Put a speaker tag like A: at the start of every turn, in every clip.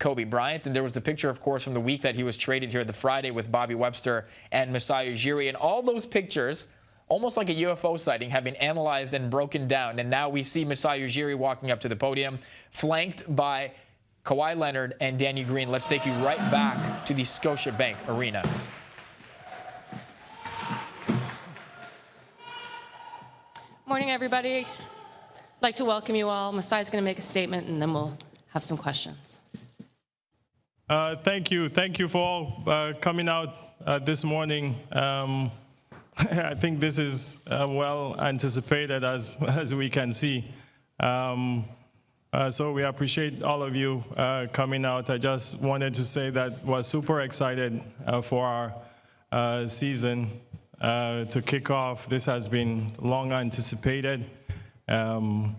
A: Kobe Bryant. And there was a picture, of course, from the week that he was traded here, the Friday, with Bobby Webster and Masai Ujiri. And all those pictures, almost like a UFO sighting, have been analyzed and broken down. And now we see Masai Ujiri walking up to the podium, flanked by Kawhi Leonard and Danny Green. Let's take you right back to the Scotiabank Arena.
B: Morning, everybody. I'd like to welcome you all. Masai's going to make a statement, and then we'll have some questions.
C: Thank you. Thank you for all coming out this morning. I think this is well anticipated, as we can see. So we appreciate all of you coming out. I just wanted to say that we're super excited for our season to kick off. This has been long anticipated, and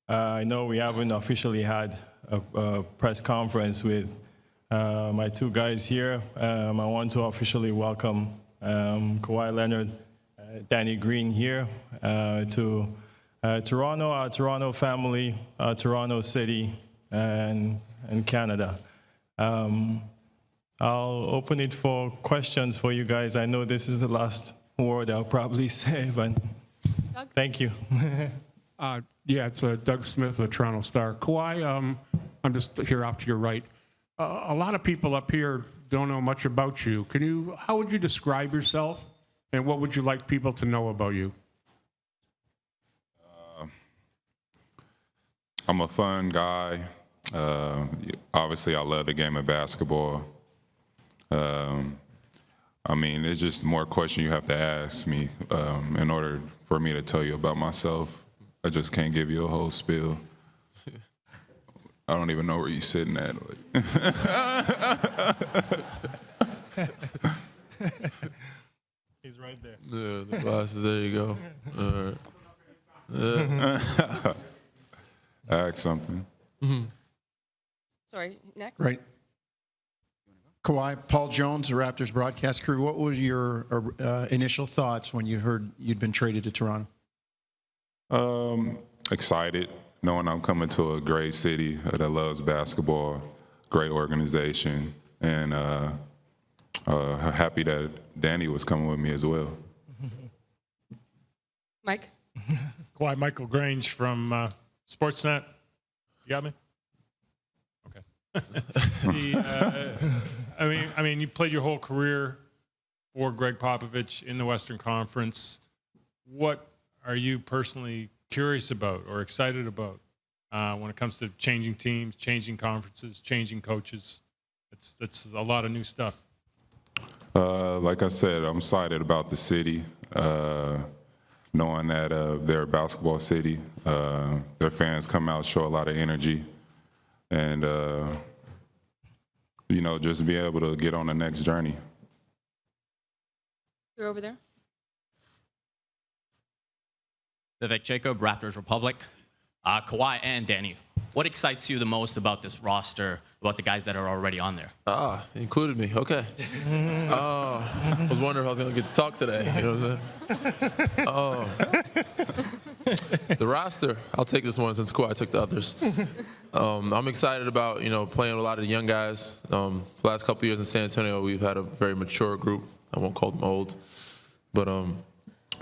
C: I know we haven't officially had a press conference with my two guys here. I want to officially welcome Kawhi Leonard, Danny Green here to Toronto, our Toronto family, Toronto City, and Canada. I'll open it for questions for you guys. I know this is the last word I'll probably say, but
B: Doug?
C: Thank you.
D: Yeah, it's Doug Smith of the Toronto Star. Kawhi, I'm just here off to your right. A lot of people up here don't know much about you. How would you describe yourself, and what would you like people to know about you?
E: I'm a fun guy. Obviously, I love the game of basketball. I mean, it's just more questions you have to ask me in order for me to tell you about myself. I just can't give you a whole spiel. I don't even know where you're sitting at.
C: He's right there.
F: Yeah, the glasses, there you go. All right.
E: Ask something.
F: Mm-hmm.
B: Sorry, next.
G: Right. Kawhi, Paul Jones, the Raptors broadcast crew. What were your initial thoughts when you heard you'd been traded to Toronto?
E: Excited, knowing I'm coming to a great city that loves basketball, great organization, and happy that Danny was coming with me as well.
B: Mike?
H: Kawhi, Michael Grange from Sportsnet. You got me? Okay. I mean, you played your whole career for Greg Popovich in the Western Conference. What are you personally curious about or excited about when it comes to changing teams, changing conferences, changing coaches? That's a lot of new stuff.
E: Like I said, I'm excited about the city, knowing that they're a basketball city. Their fans come out, show a lot of energy, and you know, just be able to get on the next journey.
B: You're over there.
I: Vivek Jacob, Raptors Republic. Kawhi and Danny, what excites you the most about this roster, about the guys that are already on there?
F: Included me. Okay. I was wondering if I was going to get to talk today. You know what I'm saying? The roster, I'll take this one since Kawhi took the others. I'm excited about, playing with a lot of the young guys. The last couple of years in San Antonio, we've had a very mature group. I won't call them old. But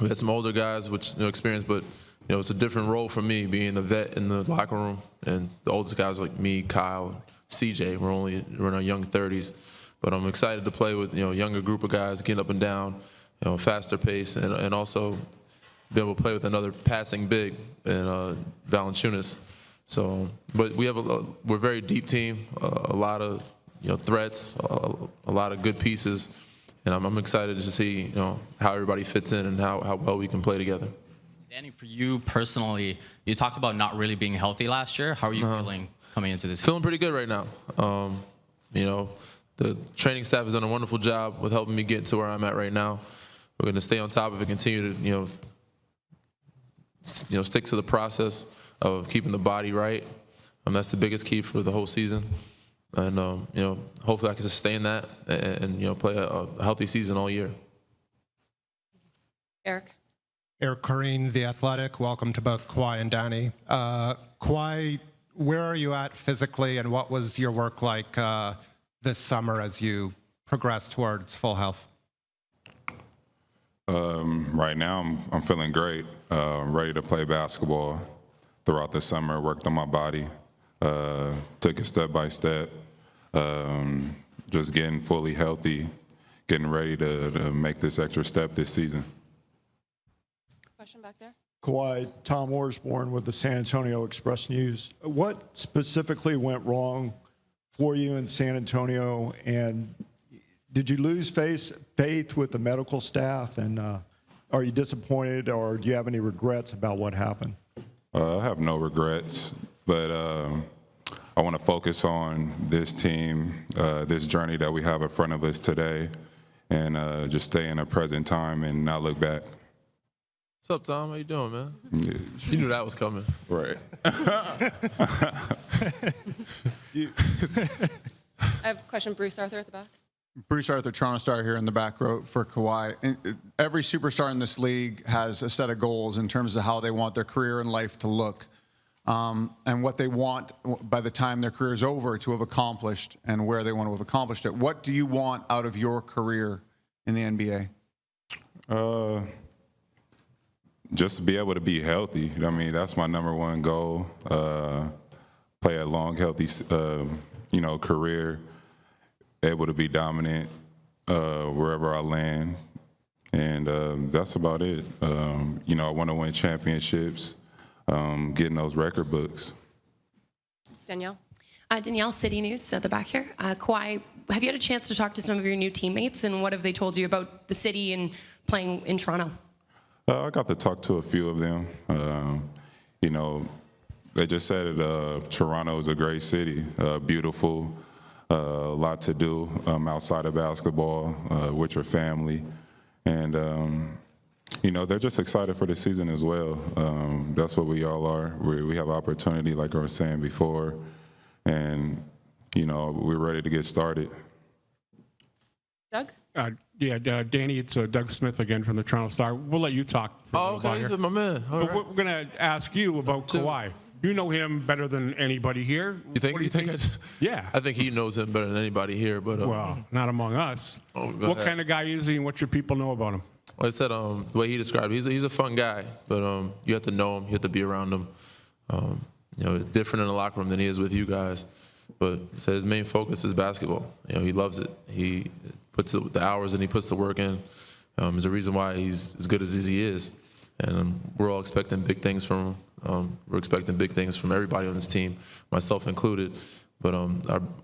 F: we had some older guys, which, experience, but it's a different role for me, being the vet in the locker room, and the oldest guys like me, Kyle, CJ. We're in our young 30s, but I'm excited to play with a younger group of guys, getting up and down, faster pace, and also be able to play with another passing big and Valanciunas. So, but we're a very deep team, a lot of threats, a lot of good pieces, and I'm excited to see how everybody fits in and how well we can play together.
I: Danny, for you personally, you talked about not really being healthy last year. How are you feeling coming into this season?
F: Feeling pretty good right now. The training staff has done a wonderful job with helping me get to where I'm at right now. We're going to stay on top of it, continue to stick to the process of keeping the body right. That's the biggest key for the whole season. And hopefully I can sustain that and play a healthy season all year.
B: Eric?
J: Eric Corrine, The Athletic. Welcome to both Kawhi and Danny. Kawhi, where are you at physically, and what was your work like this summer as you progress towards full health?
E: Right now, I'm feeling great. I'm ready to play basketball. Throughout the summer, worked on my body, took it step by step, just getting fully healthy, getting ready to make this extra step this season.
B: Question back there.
K: Kawhi, Tom Orsborn with the San Antonio Express News. What specifically went wrong for you in San Antonio, and did you lose faith with the medical staff, and are you disappointed, or do you have any regrets about what happened?
E: I have no regrets, but I want to focus on this team, this journey that we have in front of us today, and just stay in the present time and not look back.
F: What's up, Tom? How you doing, man?
E: Yeah.
F: You knew that was coming.
E: Right.
B: I have a question, Bruce Arthur at the back.
L: Bruce Arthur, Toronto Star here in the back row for Kawhi. Every superstar in this league has a set of goals in terms of how they want their career and life to look, and what they want by the time their career is over to have accomplished and where they want to have accomplished it. What do you want out of your career in the NBA?
E: Just to be able to be healthy. I mean, that's my number one goal. Play a long, healthy, career. Able to be dominant wherever I land, and that's about it. I want to win championships, getting those record books.
B: Danielle.
M: Danielle, City News at the back here. Kawhi, have you had a chance to talk to some of your new teammates, and what have they told you about the city and playing in Toronto?
E: I got to talk to a few of them. They just said Toronto is a great city, beautiful, a lot to do outside of basketball with your family. And, they're just excited for the season as well. That's what we all are. We have opportunity, like I was saying before, and, we're ready to get started.
B: Doug?
D: Danny, it's Doug Smith again from the Toronto Star. We'll let you talk.
F: Oh, okay, he's my man. All right.
D: We're going to ask you about Kawhi. You know him better than anybody here.
F: You think?
D: Yeah.
F: I think he knows him better than anybody here. But
D: well, not among us. What kind of guy is he, and what should people know about him?
F: Like I said, the way he described it, he's a fun guy, but you have to know him, you have to be around him. Different in the locker room than he is with you guys. But he said his main focus is basketball. He loves it. He puts the hours and he puts the work in. There's a reason why he's as good as he is. And we're all expecting big things from him. We're expecting big things from everybody on this team, myself included. But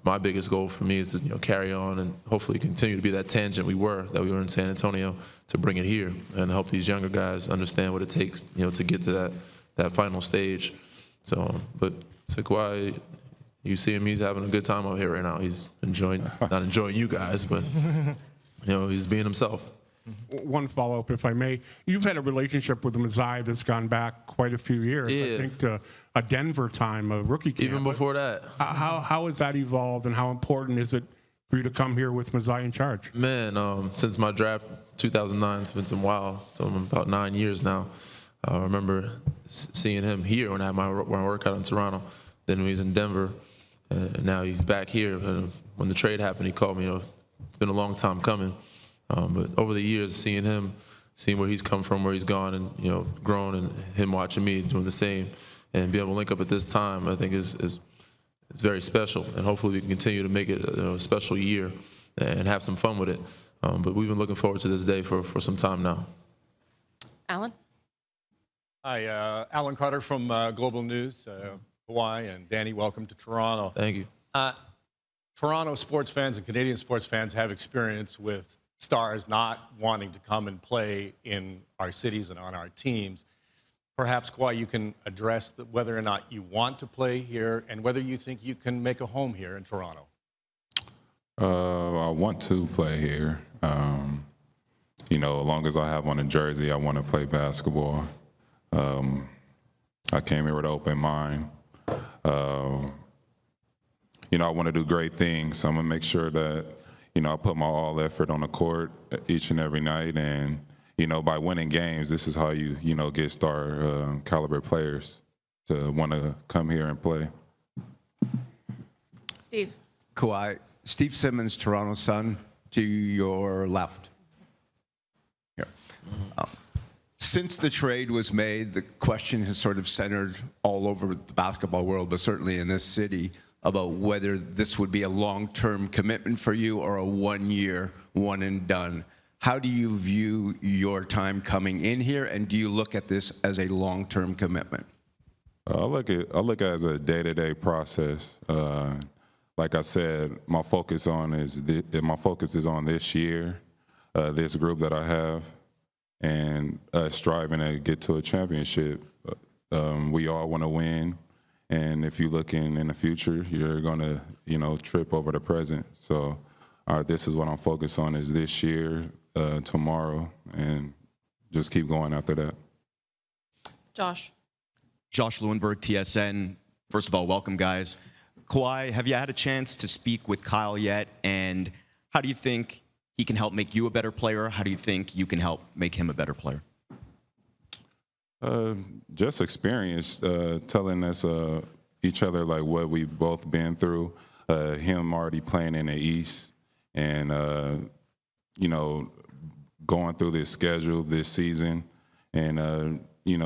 F: my biggest goal for me is to carry on and hopefully continue to be that tangent we were in San Antonio, to bring it here and help these younger guys understand what it takes to get to that final stage. So, but Kawhi, you see him, he's having a good time out here right now. He's not enjoying you guys, but he's being himself.
D: One follow-up, if I may. You've had a relationship with Masai that's gone back quite a few years.
F: Yeah.
D: I think to a Denver time, a rookie camp.
F: Even before that.
D: How has that evolved, and how important is it for you to come here with Masai in charge?
F: Man, since my draft 2009, it's been some while. So about 9 years now. I remember seeing him here when I had my workout in Toronto. Then when he was in Denver, and now he's back here. When the trade happened, he called me. It's been a long time coming. But over the years, seeing where he's come from, where he's gone, and grown, and him watching me doing the same, and be able to link up at this time, I think is very special. And hopefully we can continue to make it a special year and have some fun with it. But we've been looking forward to this day for some time now.
B: Alan?
N: Hi, Alan Carter from Global News. Kawhi and Danny, welcome to Toronto.
F: Thank you.
N: Toronto sports fans and Canadian sports fans have experience with stars not wanting to come and play in our cities and on our teams. Perhaps, Kawhi, you can address whether or not you want to play here and whether you think you can make a home here in Toronto.
E: I want to play here. As long as I have on a jersey, I want to play basketball. I came here with an open mind. I want to do great things. So I'm going to make sure that, I put my all effort on the court each and every night. And, by winning games, this is how you, get star caliber players to want to come here and play.
B: Steve.
O: Kawhi, Steve Simmons, Toronto Sun, to your left. Here. Since the trade was made, the question has sort of centered all over the basketball world, but certainly in this city, about whether this would be a long-term commitment for you or a one-year, one and done. How do you view your time coming in here, and do you look at this as a long-term commitment?
E: I look at it as a day-to-day process. Like I said, my focus is on this year, this group that I have, and striving to get to a championship. We all want to win, and if you're looking in the future, you're gonna, trip over the present. So, this is what I'm focused on: is this year, tomorrow, and just keep going after that.
B: Josh.
P: Josh Lewenberg, TSN. First of all, welcome, guys. Kawhi, have you had a chance to speak with Kyle yet? And how do you think he can help make you a better player? How do you think you can help make him a better player?
E: Just experience, telling us each other like what we've both been through. Him already playing in the East, and going through this schedule this season, and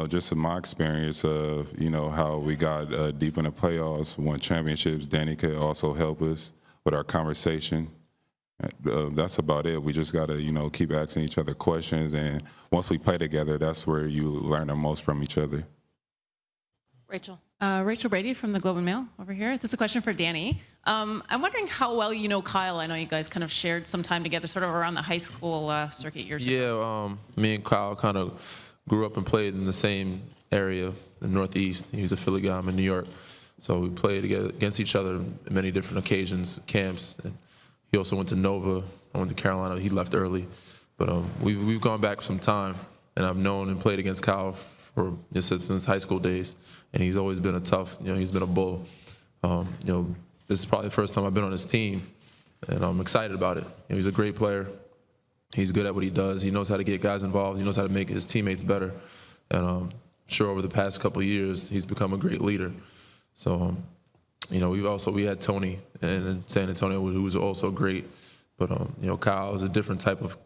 E: just in my experience of how we got deep in the playoffs, won championships. Danny could also help us with our conversation. That's about it. We just got to, keep asking each other questions. And once we play together, that's where you learn the most from each other.
B: Rachel.
Q: Rachel Brady from the Globe and Mail over here. This is a question for Danny. I'm wondering how well you know Kyle. I know you guys kind of shared some time together sort of around the high school circuit years ago.
F: Yeah, me and Kyle kind of grew up and played in the same area, the Northeast. He's a Philly guy. I'm in New York. So we played against each other on many different occasions, camps. And he also went to Nova. I went to Carolina. He left early. But we've gone back some time, and I've known and played against Kyle for since high school days. And he's always been a tough, he's been a bull. This is probably the first time I've been on his team, and I'm excited about it. He's a great player. He's good at what he does. He knows how to get guys involved. He knows how to make his teammates better. And I'm sure over the past couple of years, he's become a great leader. So, we had Tony in San Antonio, who was also great. But, Kyle is a different type of,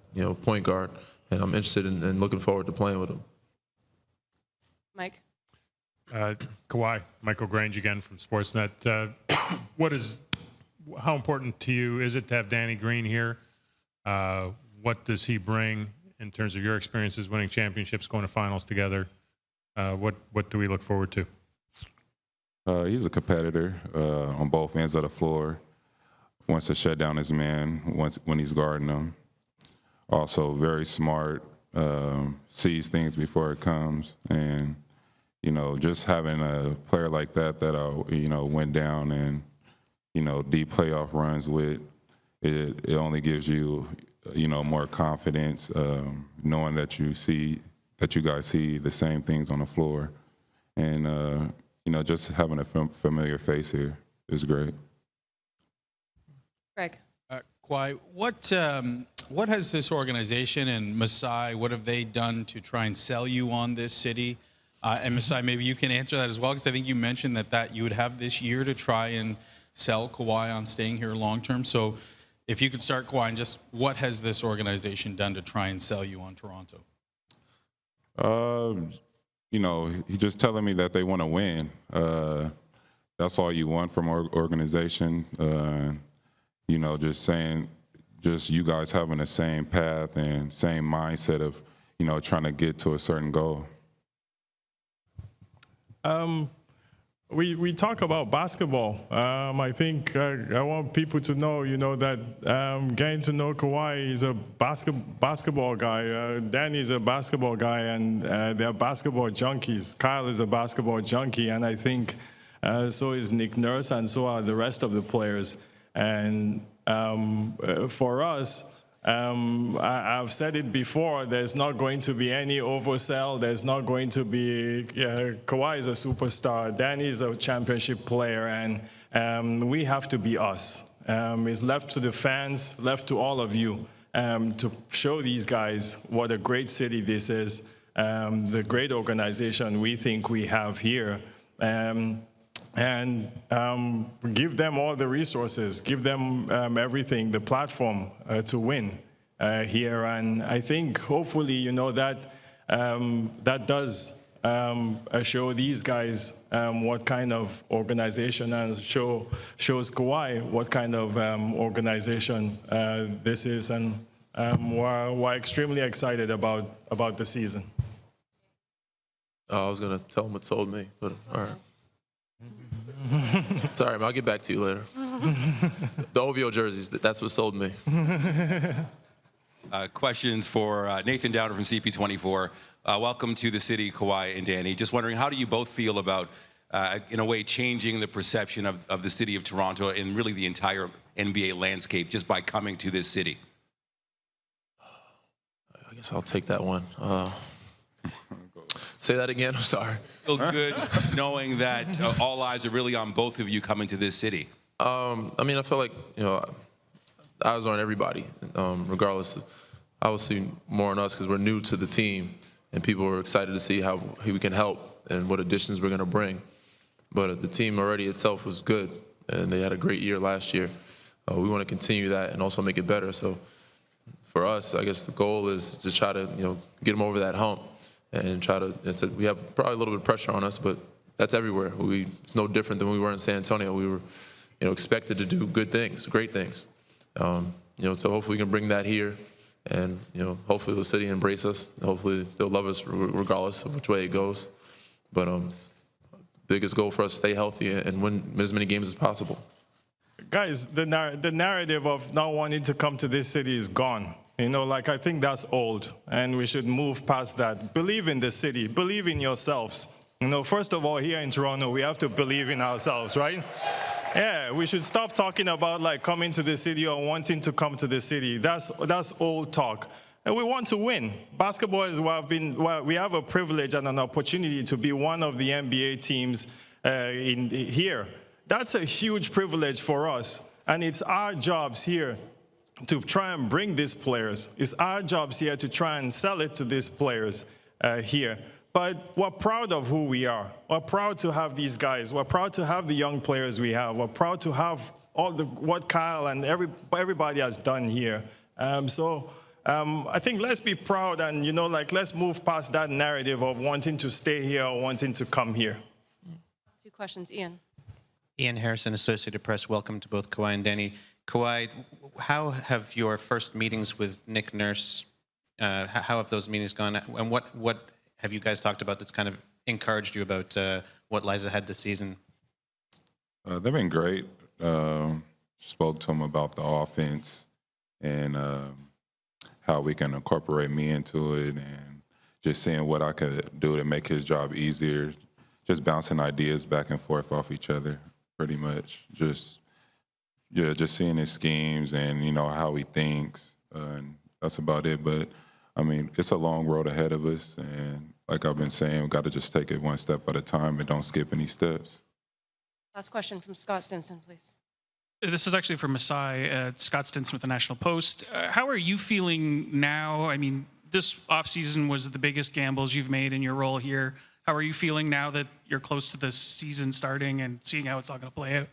F: point guard. And I'm interested in and looking forward to playing with him.
B: Mike.
H: Kawhi, Michael Grange again from Sportsnet. How important to you is it to have Danny Green here? What does he bring in terms of your experiences winning championships, going to finals together? What do we look forward to?
E: He's a competitor on both ends of the floor. Wants to shut down his man when he's guarding him. Also very smart, sees things before it comes. And, just having a player like that went down and, deep playoff runs with, it only gives you, more confidence, knowing that you guys see the same things on the floor. And, just having a familiar face here is great.
B: Greg.
R: Kawhi, what has this organization and Masai, what have they done to try and sell you on this city? And Masai, maybe you can answer that as well, because I think you mentioned that you would have this year to try and sell Kawhi on staying here long term. So if you could start, Kawhi, and just what has this organization done to try and sell you on Toronto?
E: He's just telling me that they want to win. That's all you want from our organization. Just saying, you guys having the same path and same mindset of, trying to get to a certain goal.
C: We talk about basketball. I think I want people to know, that getting to know Kawhi is a basketball guy. Danny is a basketball guy, and they're basketball junkies. Kyle is a basketball junkie, and I think so is Nick Nurse, and so are the rest of the players. And for us, I've said it before, there's not going to be any oversell. There's not going to be, Kawhi is a superstar, Danny is a championship player, and we have to be us. It's left to the fans, left to all of you to show these guys what a great city this is, the great organization we think we have here. and give them all the resources, give them everything, the platform to win here. And I think hopefully, that does show these guys what kind of organization, and shows Kawhi what kind of organization this is. And we're extremely excited about the season.
F: Oh, I was going to tell him what sold me, but all right. Sorry, man, I'll get back to you later. The OVO jerseys, that's what sold me.
S: Questions for Nathan Downer from CP24. Welcome to the city, Kawhi and Danny. Just wondering, how do you both feel about, in a way, changing the perception of the city of Toronto and really the entire NBA landscape just by coming to this city?
F: I guess I'll take that one. Say that again, I'm sorry.
S: Feel good knowing that all eyes are really on both of you coming to this city?
F: I mean, I feel like, eyes are on everybody, regardless. Obviously, more on us because we're new to the team, and people are excited to see how we can help and what additions we're going to bring. But the team already itself was good, and they had a great year last year. We want to continue that and also make it better. So for us, I guess the goal is to try to, get them over that hump and try to. We have probably a little bit of pressure on us, but that's everywhere. It's no different than we were in San Antonio. We were, expected to do good things, great things. So hopefully we can bring that here, and hopefully the city embrace us. Hopefully they'll love us regardless of which way it goes. But biggest goal for us: stay healthy and win as many games as possible.
C: Guys, the narrative of not wanting to come to this city is gone. I think that's old, and we should move past that. Believe in the city. Believe in yourselves. First of all, here in Toronto, we have to believe in ourselves, right? Yeah, we should stop talking about coming to the city or wanting to come to the city. That's old talk. And we want to win. Basketball is we have a privilege and an opportunity to be one of the NBA teams here. That's a huge privilege for us, and it's our jobs here to try and bring these players. It's our jobs here to try and sell it to these players here. But we're proud of who we are. We're proud to have these guys. We're proud to have the young players we have. We're proud to have what Kyle and everybody has done here. I think let's be proud and, let's move past that narrative of wanting to stay here or wanting to come here.
B: 2 questions, Ian.
T: Ian Harrison, Associated Press. Welcome to both Kawhi and Danny. Kawhi, how have your first meetings with Nick Nurse, how have those meetings gone? And what have you guys talked about that's kind of encouraged you about what lies ahead this season?
E: They've been great. Spoke to them about the offense and how we can incorporate me into it, and just seeing what I could do to make his job easier. Just bouncing ideas back and forth off each other, pretty much. Just seeing his schemes and, how he thinks. And that's about it. But, I mean, it's a long road ahead of us. And like I've been saying, we've got to just take it one step at a time and don't skip any steps.
B: Last question from Scott Stinson, please.
U: This is actually from Masai, Scott Stinson with the National Post. How are you feeling now? I mean, this offseason was the biggest gambles you've made in your role here. How are you feeling now that you're close to the season starting and seeing how it's all going to play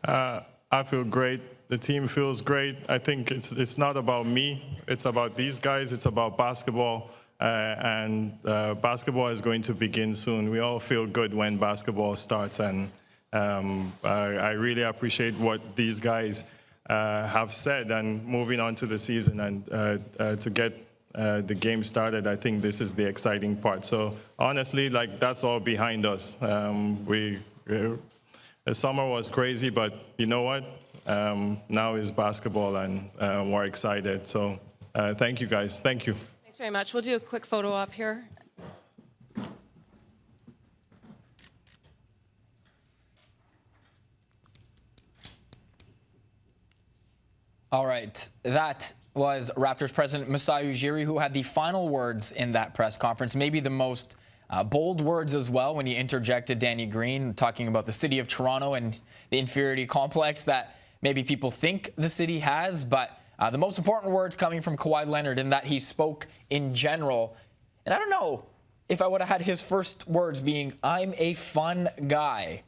U: out?
C: I feel great. The team feels great. I think it's not about me. It's about these guys. It's about basketball. Basketball is going to begin soon. We all feel good when basketball starts. And I really appreciate what these guys have said. And moving on to the season and to get the game started, I think this is the exciting part. So honestly, that's all behind us. The summer was crazy, but you know what? Now is basketball, and we're excited. So thank you, guys. Thank you.
B: Thanks very much. We'll do a quick photo op here.
A: All right, that was Raptors president Masai Ujiri, who had the final words in that press conference, maybe the most bold words as well, when he interjected Danny Green, talking about the city of Toronto and the inferiority complex that maybe people think the city has. But the most important words coming from Kawhi Leonard, in that he spoke in general. And I don't know if I would have had his first words being, "I'm a fun guy."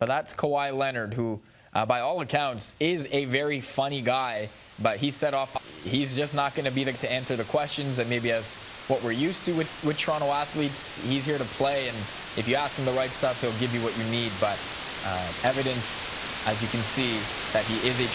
A: But that's Kawhi Leonard, who, by all accounts, is a very funny guy. But he set off, he's just not going to be there to answer the questions, and maybe as what we're used to with Toronto athletes, he's here to play, and if you ask him the right stuff, he'll give you what you need. But evidence, as you can see, that he is a